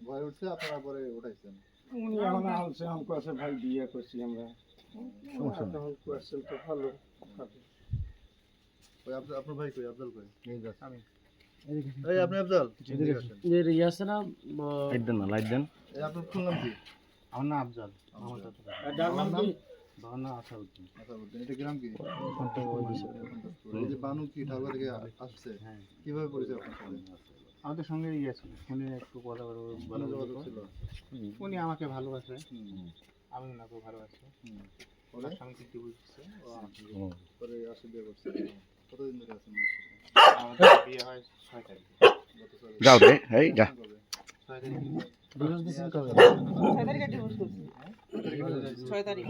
ভয় উঠছে, আপনারা পরে উঠাইছেন? উনি এখন আসছে, আমাকে আছে ভাই বিয়ে করছি আমরা। সমস্যা তো ভালো। ওই আপনার ভাই কই? আফজাল কই? আমি। এই আপনি আফজাল? এদিকে আসেন। এর ইয়ে আছে না, লাইট দেন না, লাইট দেন। এই আপনার ফুল নাম কি? আমার নাম আফজাল। আমার নাম কি? বাহানা আসাউদ্দিন। আসাউদ্দিন। এটা গ্রাম কি? এই যে বানু কি ঢাকা থেকে আসছে? হ্যাঁ। কিভাবে পরিচয় আপনার সাথে? আমাদের সঙ্গে ইয়ে ছিল, ফোনে একটু কথা বলা যোগাযোগ ছিল। উনি আমাকে ভালোবাসে, আমি ওনাকে ভালোবাসি। পরে ওর সঙ্গে কিছু বুঝছে, ও আমাকে পরে আসে বিয়ে করছে। কতদিন ধরে আছেন? আমাদের বিয়ে হয় 6 তারিখে। যাও রে, এই যা। 6 তারিখে ডিভোর্স দিছেন কবে? 6 তারিখে ডিভোর্স করছি। 6 তারিখ।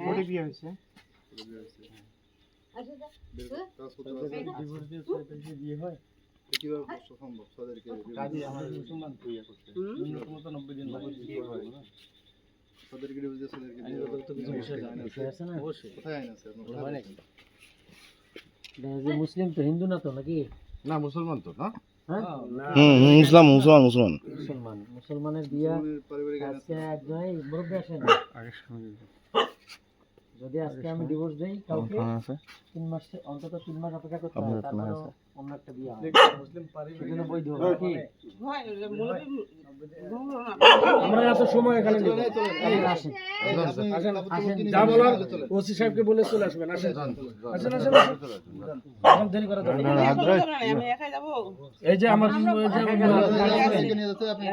ওরে বিয়ে হয়েছে। ডিভোর্স দিয়ে 6 তারিখে বিয়ে হয়। কিভাবে সম্ভব? 6 তারিখে কাজী আমাদের মুসলমান বিয়ে করতে 90 দিন বিয়ে হয় না। 6 তারিখে ডিভোর্স দিয়ে 6 তারিখে বিয়ে হয়। তো কিছু বিষয় আছে না? কোথায় আইন আছে আপনার? হয় নাকি? যে মুসলিম তো, হিন্দু না তো নাকি? না, মুসলমান তো না। হ্যাঁ, মুসলমান। মুসলমানের বিয়া পারিবারিক আইন আছে। আজকে একজনে মুরব্বী আসেন। আগে শুনি যদি আজকে আমি ডিভোর্স দেই কাউকে 3 মাস অন্তত 3 মাস অপেক্ষা করতে হবে, তারপর অন্য একটা বিয়ে হবে। মুসলিম পারিবারিক বৈধ হবে কি? হয় মুরব্বি আমরা এত সময় এখানে নেব। আসেন যা বলার ওসি সাহেবকে বলে চলে আসবেন। আসেন আসেন আসেন এখন দেরি করা যাবে না। আমি একাই যাব। এই যে আমার নিয়ে যাচ্ছে আপনি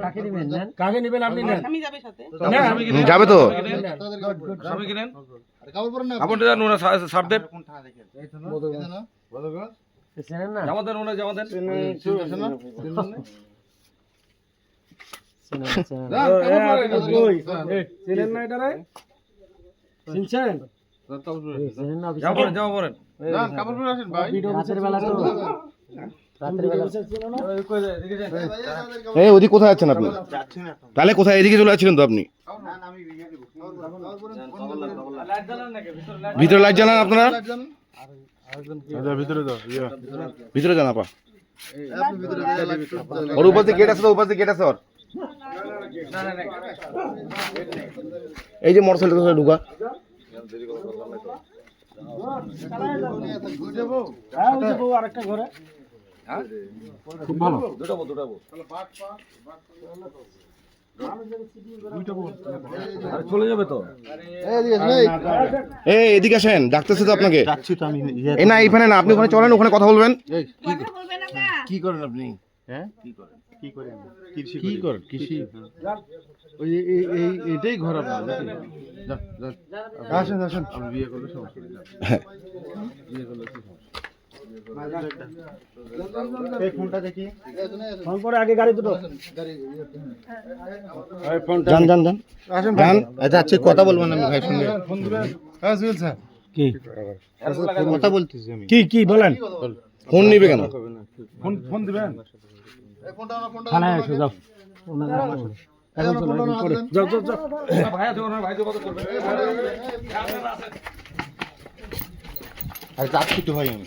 কাকে নেবেন? নেন, কাকে নেবেন? আপনি নেন। আমি যাবে সাথে। না, আমি যাবে তো। স্বামী কিনেন? আরে কাপড় পরেন না। আপনি জানো না সার দেব এখানে না? চেনেন না? জামাতেন ওনা জামাতেন চেনেন না এটারে? চিনছেন? চেনেন না? যাও পড়েন না, কাপড় পরে আসেন ভাই। রাতের বেলা তো, রাতের বেলা এই ওদিকে কোথায় যাচ্ছেন আপনি? তাহলে কোথায়? এদিকে চলে যাচ্ছিলেন তো আপনি। ভিতরে লাইট জ্বালান আপনারা। ভিতরে যান আপা। আপনি ভিতরে ওর উপর দিয়ে গেট আছে তো, উপর দিয়ে গেট আছে ওর। এই যে মোটরসাইকেল ঢুকা। আরেকটা ঘরে খুব ভালো। দুটাবো আর চলে যাবে তো এই এদিকে আসেন, ডাকতেছে তো আপনাকে। যাচ্ছি তো আমি। এই না, এইখানে না, আপনি ওখানে চলেন, ওখানে কথা বলবেন। কথা বলবে না কা? কি করেন আপনি? হ্যাঁ, কি করেন? কি করেন? কৃষি করেন? কৃষি। ওই এটাই ঘর আপনার নাকি? আসেন আসেন, আমি বিয়ে করলে সমস্যা নেই। বিয়ে করলে কি সমস্যা? এই ফোনটা দেখি। ফোন করে আগে গাড়ি দুটো যান যান যান আসেন যান। যাচ্ছি, কথা বলবেন আমি ভাই সঙ্গে। ফোন দিবেন? হ্যাঁ সুহেল স্যার। কি কথা বলতেছি আমি। কি বলেন? ফোন নিবে কেন? ফোন দিবেন? এই ফোনটা না, ফোনটা থানায় এসো, যাও। এখন চলো, এখন করে যাও যাও যাও। ভাই আছে ওনার ভাই তো কত করবে আর যাচ্ছি তো ভাই আমি।